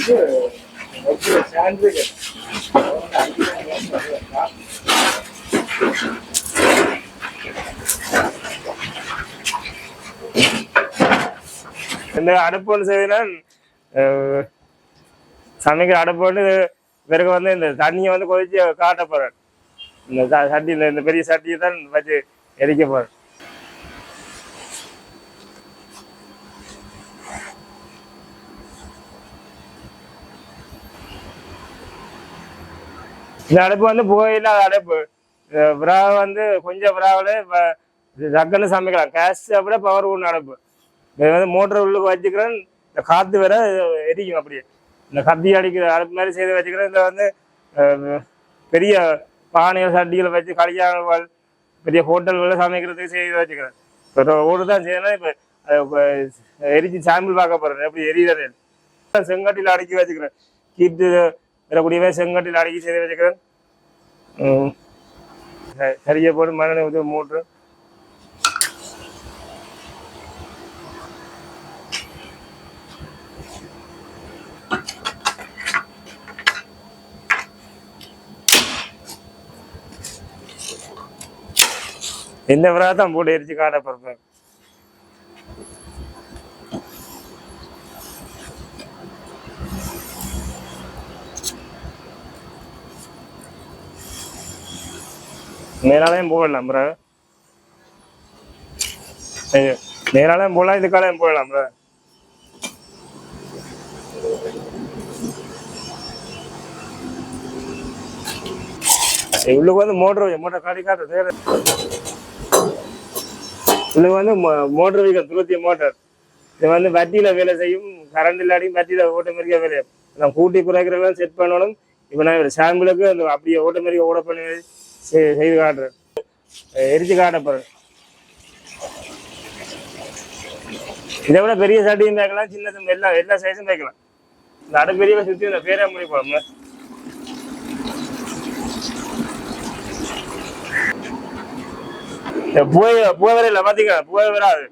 இந்த அடுப்பு ஒன்று செய்தீங்கன்னா சமைக்கிற அடுப்பு வந்து பிறகு வந்து இந்த தண்ணியை வந்து கொதிச்சு காட்ட போறேன். இந்த சட்டியில் இந்த பெரிய சட்டியை தான் வச்சு எரிக்க போறேன். இந்த அடுப்பு வந்து புகையில்லாத அடுப்பு. விரா வந்து கொஞ்சம் விராவில் டக்குன்னு சமைக்கலாம். கேஸ் விட பவர் ஒன்று அடுப்பு. இது வந்து மோட்டர் உள்ளுக்கு வச்சுக்கிறேன். இந்த காற்று வேற எரிக்கும். அப்படியே இந்த கத்தி அடிக்கிற அடுப்பு மாதிரி செய்து வச்சுக்கிறேன். இதில் வந்து பெரிய பானைகள் சட்டிகளை வச்சு கல்யாணங்கள் பெரிய ஹோட்டல்களில் சமைக்கிறதுக்கு செய்து வச்சுக்கிறேன். இப்போ ஓடு தான் செய்யணும். இப்போ எரிச்சு சாம்பிள் பார்க்க போகிறேன் எப்படி எரியுது. செங்கட்டியில் அடுக்கி வச்சுக்கிறேன். கீட்டு வரக்கூடியவே செங்கட்டில் அடுக்கி செய்து வச்சுக்கிறேன். சரியை போட்டு மண்ணெண்ணெய் ஊற்றி மூட்டு இந்த விரா தான் போட்டு எரிச்சு காட்ட போறேன். நேராலையும் போடலாம் ப்ரோ. நேராலையும் போடலாம், இதுக்காலையும் போடலாம் ப்ரோ. உள்ளுக்கு வந்து மோட்டர் காட்டி காட்டுறது. உள்ளுக்கு வந்து மோட்டர் வைக்க துருத்திய மோட்டர். இது வந்து வட்டியில வேலை செய்யும். கரண்ட் இல்லாட்டியும் வட்டியில ஓட்டோமேட்டிக்கா வேலை. நான் கூட்டி குறைக்கிறவங்க செட் பண்ணணும். இப்போ நான் சாம்பிளுக்கு அந்த அப்படியே ஓட்டோமேட்டிக்கா ஓட பண்ணி செய்து காட்டுறேன். எரிச்சு காட்ட போறேன். இதை விட பெரிய சட்டியும் வைக்கலாம், சின்னதும் எல்லா சைஸும் வைக்கலாம். இந்த அடுப்பு பெரிய சுற்றி இந்த பேரே முடி போடணும். புகை வரையில பாத்தீங்க, புகை வராது.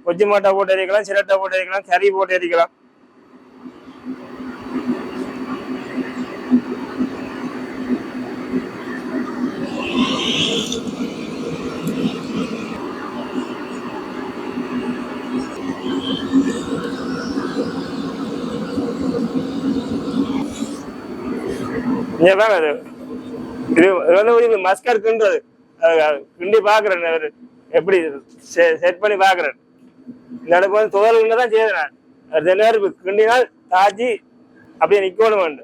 கொச்சி மாட்டா போட்டு எரிக்கலாம், சிரட்டை போட்டு எரிக்கலாம், கறி போட்டு எரிக்கலாம். இது வந்து மஸ்கர் கிண்டுறது. கிண்டி பாக்குறேன் எப்படி செட் பண்ணி பாக்குறேன். இந்த அடுப்பு வந்து துவல்ல தான் செய்யறேன். ரெண்டு நேரம் கிண்டினால் தாச்சி அப்படியே நிக்கணும்.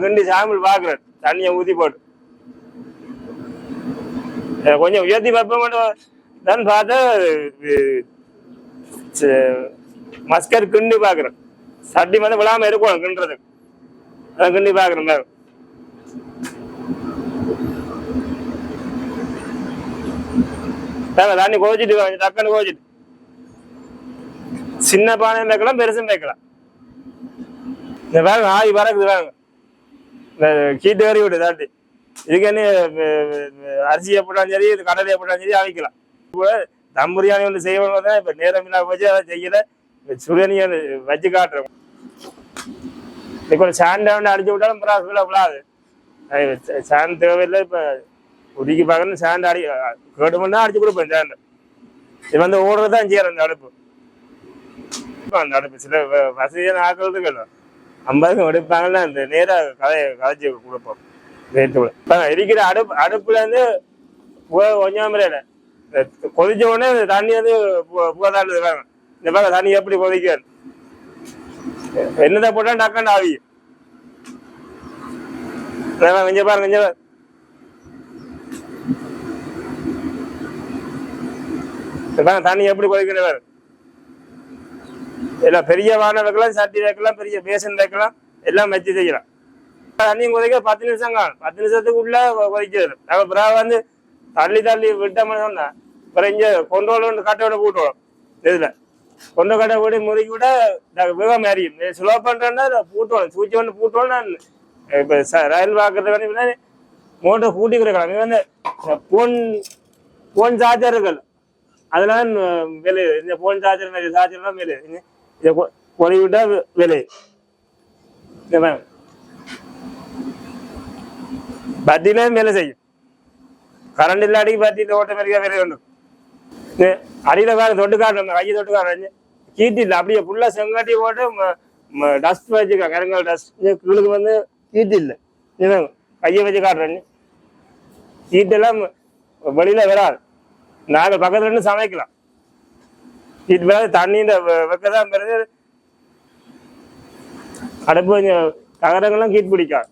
கிண்டி சாம்பிள் பாக்குறேன். தண்ணியை ஊத்தி போட்டு கொஞ்சம் உயர்த்தி வைப்ப மட்டும் தான் பார்த்தா மஸ்கர் கிண்டி பாக்குறேன். சட்டி வந்து விழாம இருக்கணும் கிண்டுறதுக்கு. அதான் கிண்டி பாக்குறேன். தண்ணி கோச்சிட்டு டக்குன்னு கோச்சிட்டு சின்ன பானையும் வைக்கலாம், பெருசும் வைக்கலாம். இந்த வேங்க ஆகி பறக்குது வேங்க. இந்த கீட்டு வரி விட்டு தாண்டி இதுக்கு என்ன அரிசியை போட்டாலும் சரி, இது கடலையை போட்டாலும் சரி அவிக்கலாம். தம் பிரியாணி வந்து செய்யணும் தான் இப்ப நேரம் இல்லாம போச்சு. அதை செய்யல. சுடுதண்ணியை வச்சு காட்டுறோம். இது கொஞ்சம் சாண்டை வந்து அடிச்சு விட்டாலும் விழாது. சாண்ட் தேவையில்லை. இப்ப ஒதுக்கி பார்க்கணும். சாண்ட் கேடுமெண்டா அடிச்சு கொடுப்பேன் சாண்டை. இது வந்து ஓடுறதுதான் செய்யறேன் இந்த அடுப்பு. அந்த அடுப்பு சில வசதியான ஆக்களுக்கு 50 எடுப்பாங்கன்னா இந்த நேராக கதைச்சி கொடுப்போம். இருக்கிற அடுப்புல இருந்து கொஞ்சம் முறையில கொதிச்ச உடனே தண்ணி வந்து புகதாடுது வேணும். இந்த பக்கம் தண்ணி எப்படி கொதிக்காது. என்னதான் போட்டா டக்காண்டு ஆவி. கொஞ்சம் பாருங்க, கொஞ்சம் தண்ணி எப்படி கொதிக்கிற வேறு. எல்லாம் பெரிய வானம் வைக்கலாம், சட்டி வைக்கலாம், பெரிய பேசன் வைக்கலாம், எல்லாம் வச்சு செய்யலாம். தண்ணியும் கொதிக்க 10 நிமிஷம் காணும். 10 நிமிஷத்துக்குள்ள கொதிக்கிறது. அப்புறம் வந்து தள்ளி விட்டோம்னு சொன்னா அப்புறம் இங்க கொண்டோட கட்டையோட போட்டுவோம். இதுல கொண்ட கடை வீடு முறுக்கி விட வேகம் அறியும் ஸ்லோ பண்றேன்னா பூட்டுவாங்க சூச்சி ஒன்று பூட்டுவோம் இப்ப ரயில் பார்க்கறது வந்து மோட்டர் கூட்டி கொடுக்கலாம் வந்து போன் சார்ஜர்கள் அதெல்லாம் விலை இந்த போன் சார்ஜர் சார்ஜர்லாம் விலை இதை கொலைவிட்டா விலை பத்தியிலும் வேலை செய்யும் கரண்ட் இல்லாட்டிக்கு பத்தியில் ஆட்டோமேட்டிக்கா வேலை ஒன்று அடியில வேற தொட்டு காட்டுறோம் கையை தொட்டு காட்டுறேன் கீட்டு இல்லை அப்படியே ஃபுல்லா செங்காட்டி போட்டு டஸ்ட் வச்சுக்கலாம் கருங்கல் டஸ்ட் கீழுக்கு வந்து கீட்டு இல்லை கையை வச்சு காட்டுறேன் கீட்டெல்லாம் வெளியில வராது நாங்கள் பக்கத்துல இருந்து சமைக்கலாம் கீட்டு மேலே தண்ணி இந்த வைக்கதான் பிறகு அடுப்பு கொஞ்சம் தகரங்கள்லாம் கீட் பிடிக்காது